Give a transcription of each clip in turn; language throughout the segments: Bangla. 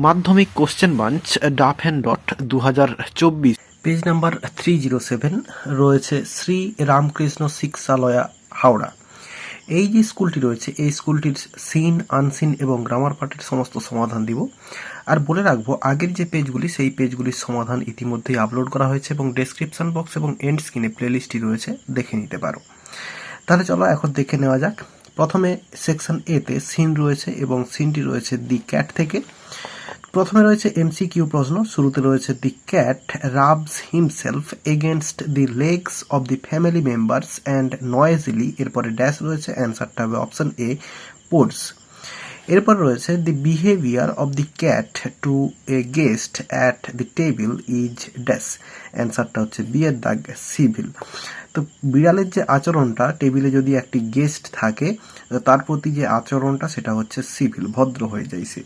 মাধ্যমিক কোশ্চেন বাঞ্চ ডাফ অ্যান্ড ডট 2024 পেজ নাম্বার 307 রয়েছে শ্রী রামকৃষ্ণ শিক্ষালয়া হাওড়া। এই যে স্কুলটি রয়েছে এই স্কুলটির সিন আনসিন এবং গ্রামার পার্টের সমস্ত সমাধান দিব। আর বলে রাখবো আগের যে পেজগুলি সেই পেজগুলির সমাধান ইতিমধ্যেই আপলোড করা হয়েছে এবং ডেসক্রিপশন বক্স এবং এন্ড স্ক্রিনে প্লেলিস্টটি রয়েছে, দেখে নিতে পারো। তাহলে চলো এখন দেখে নেওয়া যাক। প্রথমে সেকশন এতে সিন রয়েছে এবং সিনটি রয়েছে দি ক্যাট থেকে। প্রথমে রয়েছে এমসিকিউ প্রশ্ন, শুরুতে রয়েছে the cat rubs himself against the legs of the family members and noisily, এরপরে ড্যাশ রয়েছে, অ্যান্সারটা হবে অপশন এ পোর্স। এরপর রয়েছে the behaviour of the cat to a guest at the table is dash, অ্যান্সারটা হচ্ছে বি এর দাগ সিভিল। তো বিড়ালের যে আচরণটা, টেবিলে যদি একটি গেস্ট থাকে তার প্রতি যে আচরণটা সেটা হচ্ছে সিভিল, ভদ্র হয়ে যাইছে।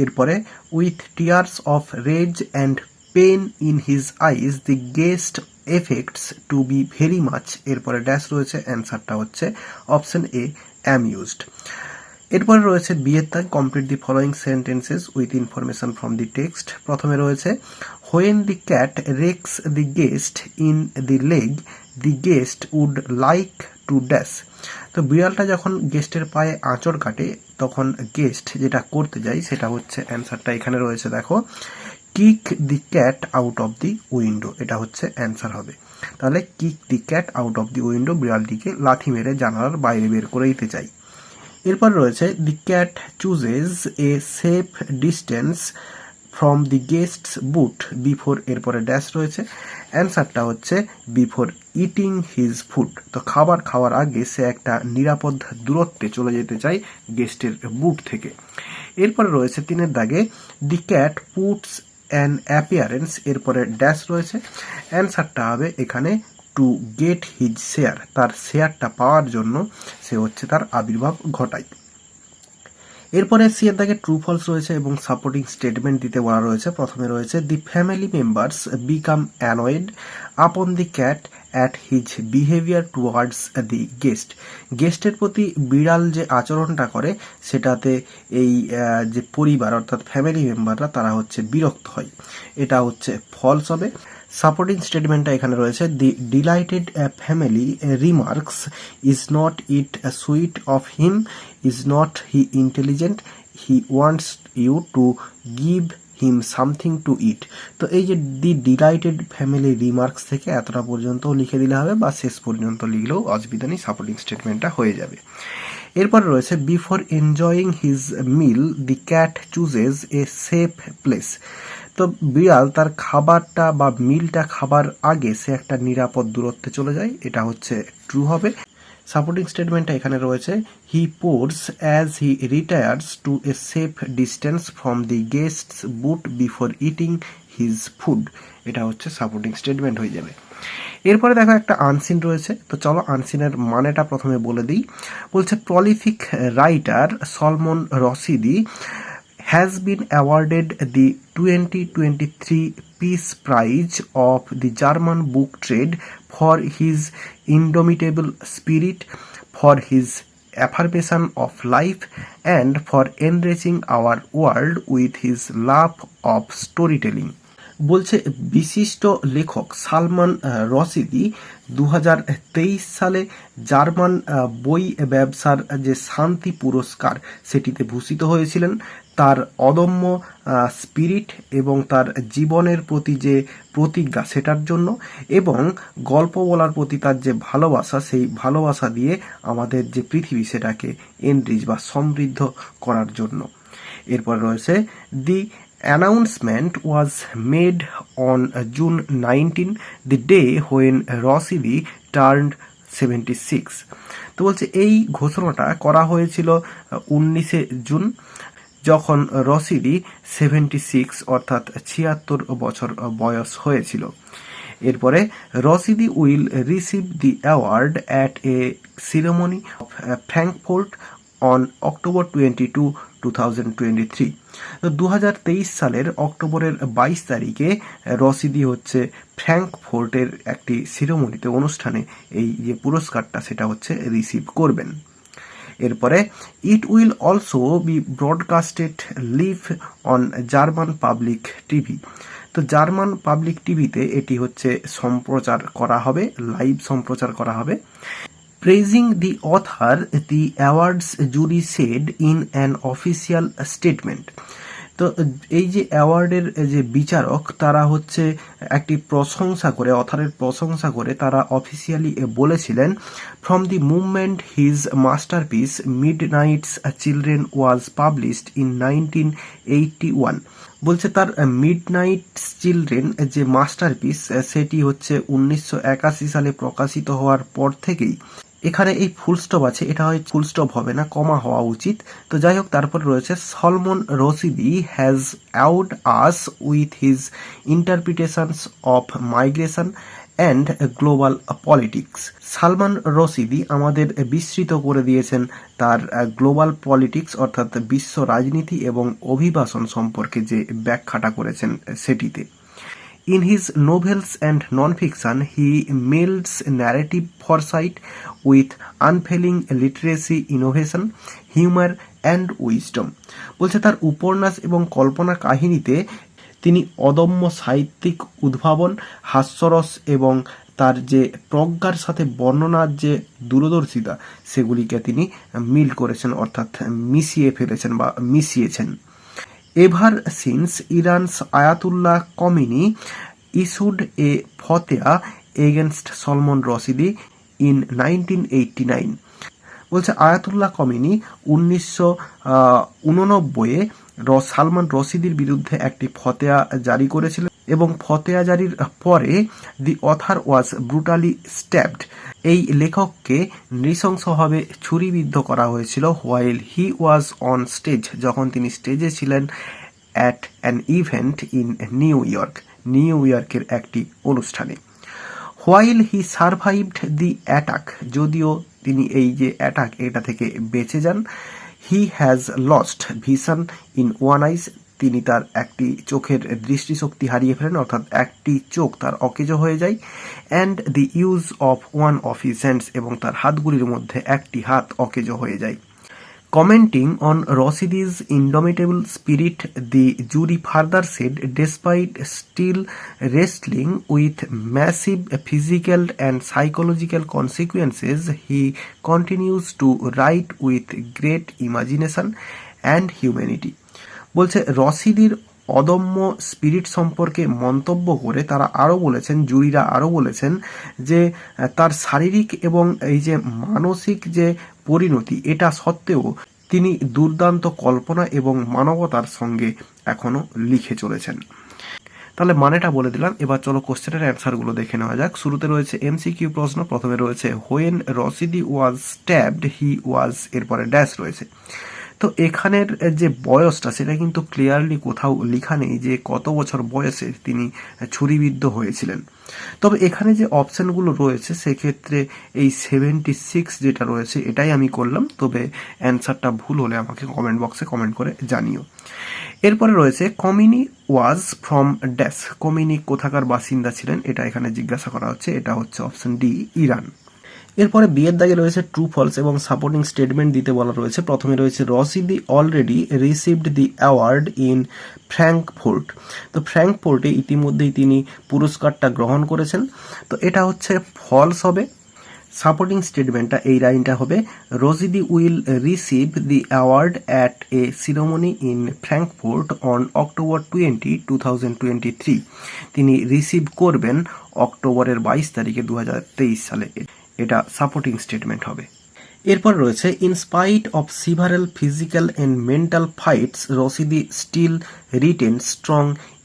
এরপরে with tears of rage and pain in his eyes the guest effects to be very much, এরপরে ড্যাশ রয়েছে, অ্যান্সারটা হচ্ছে অপশন এ অ্যামিউজড। এরপরে রয়েছে বিয়ের দাগ complete the following sentences with information from the text. প্রথমে রয়েছে when the cat wrecks the guest in the leg the guest would like to dash. তো বিড়ালটা যখন গেস্টের পায়ে আঁচড় কাটে তখন গেস্ট যেটা করতে যায় সেটা হচ্ছে, অ্যান্সারটা এখানে রয়েছে দেখো, kick the cat out of the window, এটা হচ্ছে অ্যান্সার হবে। তাহলে kick the cat out of the window, বিড়ালটিকে লাথি মেরে জানালার বাইরে বের করে দিতে চাই। এরপর রয়েছে the cat chooses A safe distance from the guest's boot before, এরপরে ড্যাশ রয়েছে, অ্যান্সারটা হচ্ছে বিফোর ইটিং হিজ ফুড। তো খাবার খাওয়ার আগে সে একটা নিরাপদ দূরত্বে চলে যেতে চায় গেস্টের বুট থেকে। এরপরে রয়েছে তিনের দাগে the cat puts an appearance, এরপরে ড্যাশ রয়েছে, অ্যান্সারটা হবে এখানে টু গেট হিজ শেয়ার, তার শেয়ারটা পাওয়ার জন্য সে হচ্ছে তার আবির্ভাব ঘটায়। এরপরে সি এর দাগে ট্রু ফলস রয়েছে এবং সাপোর্টিং স্টেটমেন্ট দিতে বলা রয়েছে। প্রথমে রয়েছে the family members become annoyed upon the cat at his behaviour towards the guest, গেস্টের প্রতি বিড়াল যে আচরণটা করে সেটাতে এই যে পরিবার অর্থাৎ ফ্যামিলি মেম্বাররা তারা হচ্ছে বিরক্ত হয়, এটা হচ্ছে ফলস হবে। সাপোর্টিং স্টেটমেন্টটা এখানে রয়েছে the delighted family remarks is not it sweet of him, is not he intelligent, he wants you to give him something to eat. তো এই যে দি ডিলাইটেড ফ্যামিলি রিমার্কস থেকে এতটা পর্যন্ত লিখে দিলে হবে বা শেষ পর্যন্ত লিখলেও অসুবিধা নেই, সাপোর্টিং স্টেটমেন্টটা হয়ে যাবে। এরপর রয়েছে before enjoying his mill the cat chooses a safe place. তো বিড়াল তার খাবারটা বা মিলটা খাবার আগে সে একটা নিরাপদ দূরত্বে চলে যায়, এটা হচ্ছে ট্রু হবে। সাপোর্টিং স্টেটমেন্টটা এখানে রয়েছে he purrs as he retires to a safe distance from the guest's boot before eating his food, এটা হচ্ছে সাপোর্টিং স্টেটমেন্ট হয়ে যাবে। এরপরে দেখো একটা আনসিন রয়েছে, তো চলো আনসিনের মানেটা প্রথমে বলে দিই। বলছে prolific writer Salman Rashidi has been awarded the 2023 Peace Prize of the German book trade for his indomitable spirit, for his affirmation of life, and for enriching our world with his love of storytelling. বলছে বিশিষ্ট লেখক সালমান রশিদি 2023 সালে জার্মান বই ব্যবসার যে শান্তি পুরস্কার সেটিতে ভূষিত হয়েছিলেন তার অদম্য স্পিরিট এবং তার জীবনের প্রতি যে প্রতিজ্ঞা সেটার জন্য, এবং গল্প বলার প্রতি তার যে ভালোবাসা সেই ভালোবাসা দিয়ে আমাদের যে পৃথিবী সেটাকে এনরিচ বা সমৃদ্ধ করার জন্য। এরপর রয়েছে দি announcement was made on June 19, the day when Rosidi turned 76. তো বলছে এই ঘোষণাটা করা হয়েছিল 19শে জুন যখন রসিদি 76 অর্থাৎ 76 বছর বয়স হয়েছিল। এরপরে Rushdie will receive the award at a ceremony of Frankfurt on October 22, 2023। তো 2023 সালের অক্টোবরের 22 তারিখে রসিদি হচ্ছে ফ্র্যাঙ্কফুর্টের একটি সিরেমনিতে অনুষ্ঠানে এই যে পুরস্কারটা সেটা হচ্ছে রিসিভ করবেন। এরপরে it will also be broadcasted live on German public TV. তো জার্মান পাবলিক টিভিতে এটি হচ্ছে সম্প্রচার করা হবে, লাইভ সম্প্রচার করা হবে। Praising the author, the awards jury said in an official statement. তো এই যে অ্যাওয়ার্ডের যে বিচারক তারা হচ্ছে একটি প্রশংসা করে, অথারের প্রশংসা করে তারা অফিসিয়ালি বলেছিলেন, from the movement his masterpiece midnights children was published in 1981। বলছে তার মিডনাইটস চিলড্রেন যে মাস্টারপিস সেটি হচ্ছে 1981 সালে প্রকাশিত হওয়ার পর থেকেই। এখানে এই ফুল স্টপ আছে, এটা হয় ফুল স্টপ হবে না, কমা হওয়া উচিত। তো যাই হোক, তারপর রয়েছে Salman Rushdie has awed us with his interpretations of migration and global politics. Salman Rushdie আমাদের বিস্মৃত করে দিয়েছেন তার গ্লোবাল পলিটিক্স অর্থাৎ বিশ্ব রাজনীতি এবং অভিবাসন সম্পর্কে যে ব্যাখ্যাটা করেছেন সেটিতে। In his novels and non-fiction, he melds narrative foresight with unfailing literary innovation, humor and wisdom. বলছে তার উপন্যাস এবং কল্পনা কাহিনীতে তিনি অদম্য সাহিত্যিক উদ্ভাবন, হাস্যরস এবং তার যে প্রজ্ঞার সাথে বর্ণনার যে দূরদর্শিতা সেগুলিকে তিনি মিল করেছেন অর্থাৎ মিশিয়ে ফেলেছেন বা মিশিয়েছেন। Ever since Iran's Ayatollah Khomeini issued a fatwa against Salman Rushdie in 1989। বলছে আয়াতুল্লাহ কমিনি 1989-এ সালমান রশিদির বিরুদ্ধে একটি ফতোয়া জারি করেছিলেন এবং ফতোয়া জারির পরে দি অথার ওয়াজ ব্রুটালি স্ট্যাবড। এই লেখককে নৃশংসভাবে ছুরিবিদ্ধ করা হয়েছিল while he was on stage, যখন তিনি স্টেজে ছিলেন at an event in new ইয়র্কের একটি অনুষ্ঠানে। হোয়াইল হি সারভাইভড দি অ্যাটাক, যদিও তিনি এই যে অ্যাটাক এটা থেকে বেঁচে যান। He has lost vision in one eyes, তিনি তার একটি চোখের দৃষ্টিশক্তি হারিয়ে ফেলেন অর্থাৎ একটি চোখ তার অকেজো হয়ে যায়। And the use of one of his hands, এবং তার হাতগুলির মধ্যে একটি হাত অকেজো হয়ে যায়। Commenting on Rushdie's indomitable spirit, the jury further said, despite still wrestling with massive physical and psychological consequences, he continues to write with great imagination and humanity. বলছে রশিদির অদম্য স্পিরিট সম্পর্কে মন্তব্য করে তারা আরও বলেছেন, জুরিরা আরও বলেছেন যে তার শারীরিক এবং এই যে মানসিক যে পরিণতি এটা সত্ত্বেও তিনি দুর্দান্ত কল্পনা এবং মানবতার সঙ্গে এখনও লিখে চলেছেন। তাহলে মানেটা বলে দিলাম, এবার চলো কোশ্চেনের অ্যান্সারগুলো দেখে নেওয়া যাক। শুরুতে রয়েছে এমসিকিউ প্রশ্ন। প্রথমে রয়েছে হোয়েন রশিদি ওয়াজ স্ট্যাবড হি ওয়াজ, এরপরে ড্যাশ রয়েছে। তো এখানের যে বয়সটা সেটা কিন্তু ক্লিয়ারলি কোথাও লেখা নেই যে কত বছর বয়সে তিনি ছুরিবিদ্ধ হয়েছিলেন। তবে এখানে যে অপশানগুলো রয়েছে সেক্ষেত্রে এই 76 যেটা রয়েছে এটাই আমি করলাম, তবে অ্যান্সারটা ভুল হলে আমাকে কমেন্ট বক্সে কমেন্ট করে জানিও। এরপরে রয়েছে কমিনি ওয়াজ ফ্রম ড্যাশ, কমিনি কোথাকার বাসিন্দা ছিলেন এটা এখানে জিজ্ঞাসা করা হচ্ছে, এটা হচ্ছে অপশন ডি ইরান। এরপরে বিয়ের দাগে রয়েছে ট্রু ফলস এবং সাপোর্টিং স্টেটমেন্ট দিতে বলা রয়েছে। প্রথমে রয়েছে Rashidi already received the award in Frankfurt, তো ফ্র্যাঙ্কফুর্টে ইতিমধ্যেই তিনি পুরস্কারটা গ্রহণ করেছেন, তো এটা হচ্ছে ফলস হবে। সাপোর্টিং স্টেটমেন্টটা এই লাইনটা হবে Rashidi will receive the award at A ceremony in Frankfurt on October 20, 2023। তিনি রিসিভ করবেন অক্টোবরের 22 তারিখে 2023 সালে, এটা সাপোর্টিং স্টেটমেন্ট হবে। এরপর রয়েছে in spite of several physical and mental fights Rushdie still retain strong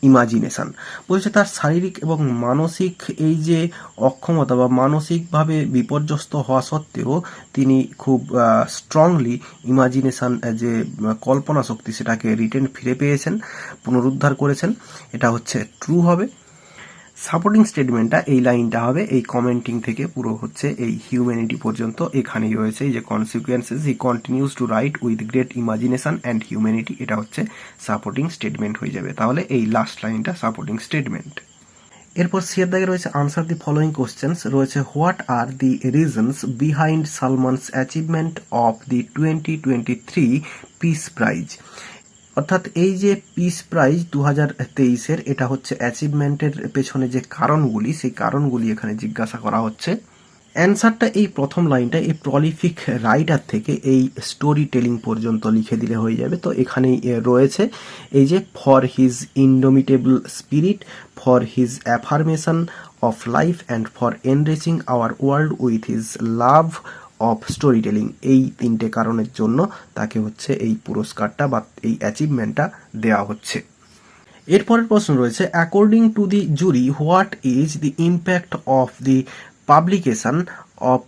imagination. বলছে তার শারীরিক এবং মানসিক এই যে অক্ষমতা বা মানসিকভাবে বিপর্যস্ত হওয়া সত্ত্বেও তিনি খুব স্ট্রংলি ইমাজিনেশন যে কল্পনা শক্তি সেটাকে রিটেন ফিরে পেয়েছেন, পুনরুদ্ধার করেছেন, এটা হচ্ছে ট্রু হবে। সাপোর্টিং স্টেটমেন্টটা এই লাইনটা হবে এই কমেন্টিং থেকে পুরো হচ্ছে এই হিউম্যানিটি পর্যন্ত, এখানেই রয়েছে এই যে consequences he continues to write with great imagination and humanity, এটা হচ্ছে সাপোর্টিং স্টেটমেন্ট হয়ে যাবে। তাহলে এই লাস্ট লাইনটা সাপোর্টিং স্টেটমেন্ট। এরপর সি এর দাগে রয়েছে আনসার দি ফলোইং কোশ্চেন্স, রয়েছে what are the reasons behind Salman's achievement of the 2023 peace prize. অর্থাৎ এই যে পিস প্রাইজ 2023-এর, এটা হচ্ছে অ্যাচিভমেন্টের পেছনে যে কারণগুলি, সেই কারণগুলি এখানে জিজ্ঞাসা করা হচ্ছে। অ্যান্সারটা এই প্রথম লাইনটা এই প্রলিফিক রাইটার থেকে এই স্টোরি টেলিং পর্যন্ত লিখে দিলে হয়ে যাবে। তো এখানেই রয়েছে এই যে for his indomitable spirit, for his affirmation of life and for enriching our world with his love of story telling. এই তিনটে কারণের জন্য তাকে হচ্ছে এই পুরস্কারটা বা এই অ্যাচিভমেন্টটা দেওয়া হচ্ছে। এরপরের প্রশ্ন রয়েছে according to the jury what is the impact of the publication of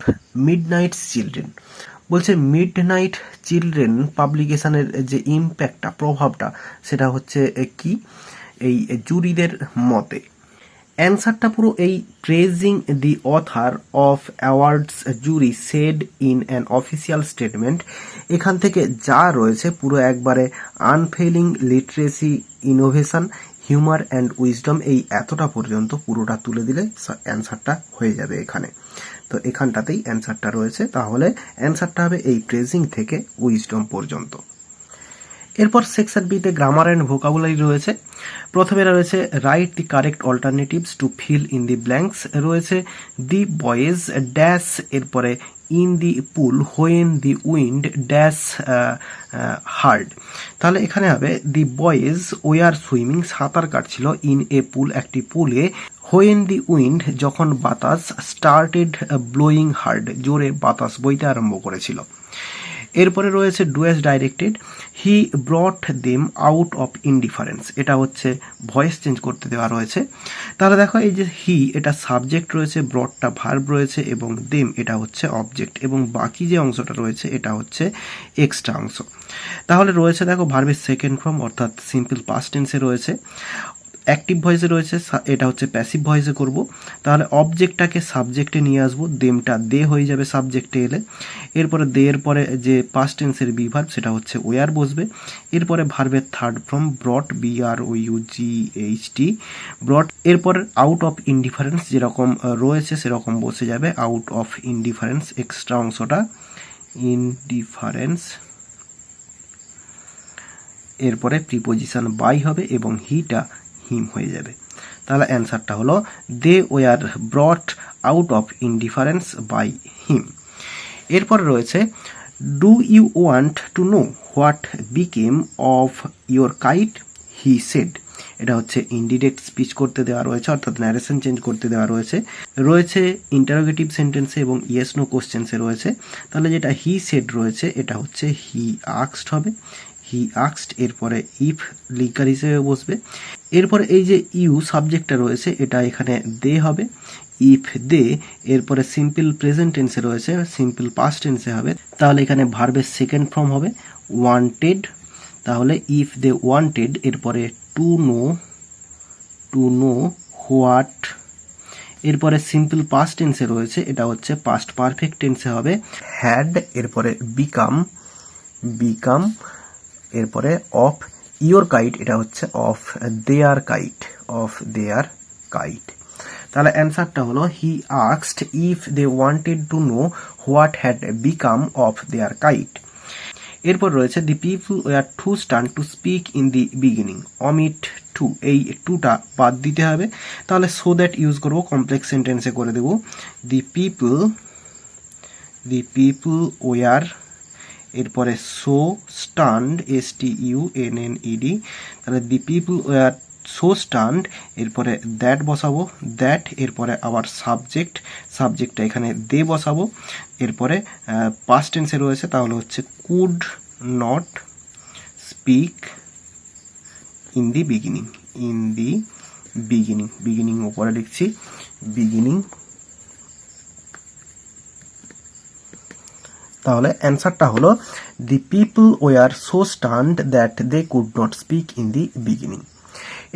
midnight children. বলছে মিডনাইট চিলড্রেন পাবলিকেশনের যে ইম্প্যাক্টটা, প্রভাবটা, সেটা হচ্ছে কি এই জুরিদের মতে। অ্যান্সারটা পুরো এই praising the author of awards jury said in an official statement, এখান থেকে যা রয়েছে পুরো একবারে unfailing literacy, innovation, humour and wisdom, এই এতটা পর্যন্ত পুরোটা তুলে দিলে অ্যান্সারটা হয়ে যাবে এখানে। তো এখানটাতেই অ্যান্সারটা রয়েছে, তাহলে অ্যান্সারটা হবে এই প্রেজিং থেকে উইজডম পর্যন্ত। এরপর সেকশন বিতে গ্রামার অ্যান্ড ভোকাবুলারি রয়েছে। প্রথমে রয়েছে write the correct alternatives to fill in the blanks, রয়েছে দি বয়েজ ড্যাশ, এরপরে in the pool when the wind dash hard. তাহলে এখানে হবে দি বয়েজ ওয়ার সুইমিং, সাঁতার কাটছিল, ইন এ পুল, একটি পুলে, হোয়েন দি উইন্ড, যখন বাতাস, স্টার্টেড ব্লোয়িং হার্ড, জোরে বাতাস বইতে আরম্ভ করেছিল। এরপরে রয়েছে do as directed, he ব্রট them out of indifference, এটা হচ্ছে ভয়েস চেঞ্জ করতে দেওয়া রয়েছে। তাহলে দেখো এই যে হি, এটা সাবজেক্ট রয়েছে, ব্রটটা ভার্ব রয়েছে এবং দেম এটা হচ্ছে অবজেক্ট, এবং বাকি যে অংশটা রয়েছে এটা হচ্ছে এক্সট্রা অংশ। তাহলে রয়েছে দেখো ভার্বের সেকেন্ড ফর্ম অর্থাৎ সিম্পল পাস্ট টেন্সে রয়েছে, অ্যাক্টিভ ভয়েসে রয়েছে, এটা হচ্ছে প্যাসিভ ভয়েসে করব। তাহলে অবজেক্টটাকে সাবজেক্টে নিয়ে আসবো, দেমটা দে হয়ে যাবে সাবজেক্টে এলে। এরপরে দে এর পরে যে পাস্ট টেন্সের বি ভার্ব সেটা হচ্ছে ওয়ার বসবে। এরপরে ভার্বের third form brought, BROUGHT, brought. এরপর আউট অফ ইনডিফারেন্স যেরকম রয়েছে সেরকম বসে যাবে, আউট অফ ইনডিফারেন্স এক্সট্রা অংশটা, ইনডিফারেন্স। এরপরে প্রিপোজিশন বাই হবে এবং হিটা হিম হয়ে যাবে। তাহলে অ্যান্সারটা হলো they were brought out of indifference by him. এরপর রয়েছে do you want to know what became of your kite, he said, এটা হচ্ছে ইনডিরেক্ট স্পিচ করতে দেওয়া রয়েছে অর্থাৎ ন্যারেশন চেঞ্জ করতে দেওয়া রয়েছে। রয়েছে ইন্টারোগেটিভ সেন্টেন্সে এবং ইয়েস নো কোশ্চেন্সে রয়েছে। তাহলে যেটা হি সেড রয়েছে এটা হচ্ছে হি আস্কড হবে, হি আস্কড। এরপরে ইফ লিকার হিসেবে বসবে। এরপরে এই যে ইউ সাবজেক্টটা রয়েছে এটা এখানে দে হবে, ইফ দে। এরপরে সিম্পল প্রেজেন্ট টেন্সে রয়েছে, সিম্পল পাস্ট টেন্সে হবে। তাহলে এখানে ভার্বের সেকেন্ড ফর্ম হবে ওয়ান্টেড, তাহলে ইফ দে ওয়ান্টেড। এরপরে টু নো হোয়াট। এরপরে সিম্পল পাস্ট টেন্সে রয়েছে, এটা হচ্ছে পাস্ট পারফেক্ট টেন্সে হবে হ্যাড। এরপরে বিকাম। এরপরে অফ ইয়োর কাইট, এটা হচ্ছে অফ দেয়ার কাইট। তাহলে অ্যান্সারটা হলো he asked if they wanted to know what had become of their kite. এরপর রয়েছে the people were too stunned to speak in the beginning, omit to, এই টুটা বাদ দিতে হবে। তাহলে সো দ্যাট ইউজ করবো, কমপ্লেক্স সেন্টেন্সে করে দেবো দি পিপল ওয়ার। এরপরে সো স্টান্ড, STUNNED, তাহলে the people were so stunned. এরপরে দ্যাট বসাবো, দ্যাট। এরপরে আবার সাবজেক্টটা এখানে দে বসাবো। এরপরে পাস্ট টেন্সে রয়েছে, তাহলে হচ্ছে could not speak in the beginning, উপরে লিখছি বিগিনিং। তাহলে অ্যান্সারটা হলো the people were so stunned that they could not speak in the beginning.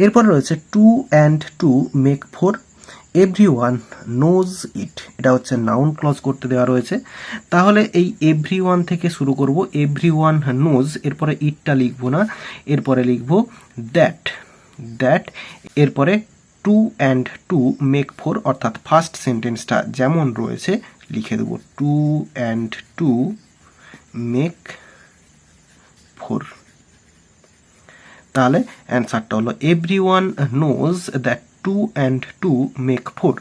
এরপর রয়েছে two and two make four, everyone knows it, এটা হচ্ছে নাউন ক্লজ করতে দেওয়া রয়েছে। তাহলে এই এভরিওয়ান থেকে শুরু করব, এভরিওয়ান নোজ। এরপরে ইটটা লিখবো না, এরপরে লিখবো দ্যাট। এরপরে two and two make four, অর্থাৎ ফার্স্ট সেন্টেন্সটা যেমন রয়েছে লিখে দেবো, two and two make four. তাহলে অ্যান্সারটা হলো everyone knows that two and two make four.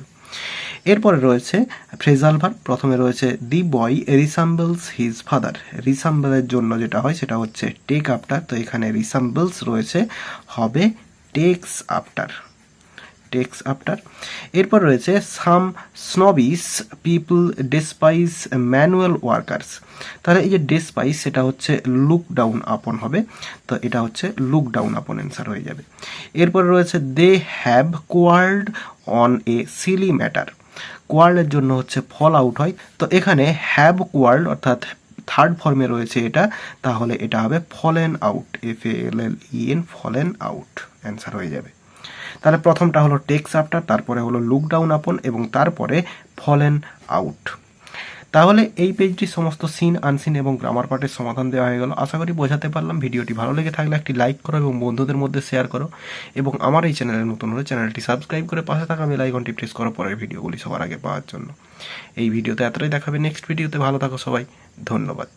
এরপরে রয়েছে ফ্রেজাল ভার্ব। প্রথমে রয়েছে দি বয় রিসাম্বলস হিজ ফাদার। রিসাম্বলের জন্য যেটা হয় সেটা হচ্ছে টেক আফটার, তো এখানে রিসাম্বলস রয়েছে, হবে টেক্স আফটার, টেক্স আফটার। এরপর রয়েছে সাম স্নবিস পিপল ডেসপাইস ম্যানুয়াল ওয়ার্কার্স। তাহলে এই যে ডেসপাইস সেটা হচ্ছে লুক ডাউন আপন হবে, তো এটা হচ্ছে লুক ডাউন আপন অ্যান্সার হয়ে যাবে। এরপর রয়েছে they have cowered on a silly matter. কোয়ার্ডের জন্য হচ্ছে ফল আউট হয়, তো এখানে হ্যাভ কোয়ার্ড অর্থাৎ থার্ড ফর্মে রয়েছে এটা, তাহলে এটা হবে fallen out, FALLEN, fallen out answer হয়ে যাবে। তাহলে প্রথমটা হলো টেক্স আফটার, তারপরে হলো লুক ডাউন আপন এবং তারপরে ফলেন আউট। তাহলে এই পেজটি সমস্ত সিন, আনসিন এবং গ্রামার পার্টের সমাধান দেওয়া হয়ে গেল। আশা করি বোঝাতে পারলাম। ভিডিওটি ভালো লেগে থাকলে একটি লাইক করো এবং বন্ধুদের মধ্যে শেয়ার করো, এবং আমার এই চ্যানেলে নতুন হলে চ্যানেলটি সাবস্ক্রাইব করে পাশে থাকা বেল আইকনটি প্রেস করো পরের ভিডিওগুলি সবার আগে পাওয়ার জন্য। এই ভিডিওতে এতটাই, দেখাবে নেক্সট ভিডিওতে। ভালো থাকো সবাই, ধন্যবাদ।